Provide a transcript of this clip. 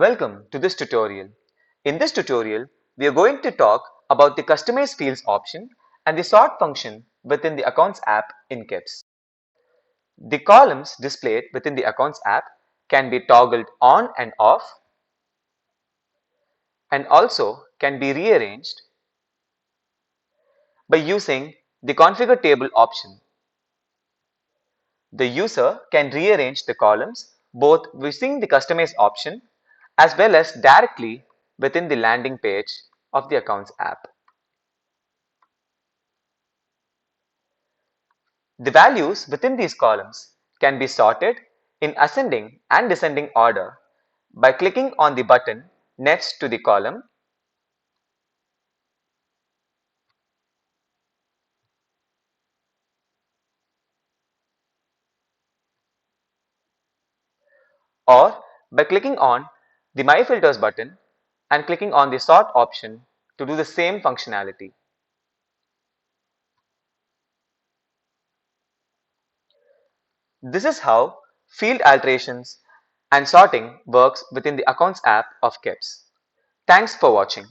Welcome to this tutorial. In this tutorial, we are going to talk about the Customize Fields option and the sort function within the Accounts app in KEBS. The columns displayed within the Accounts app can be toggled on and off and also can be rearranged by using the Configure Table option. The user can rearrange the columns both using the Customize option as well as directly within the landing page of the Accounts app. The values within these columns can be sorted in ascending and descending order by clicking on the button next to the column or by clicking on the My Filters button and clicking on the Sort option to do the same functionality. This is how field alterations and sorting works within the Accounts app of KEBS. Thanks for watching.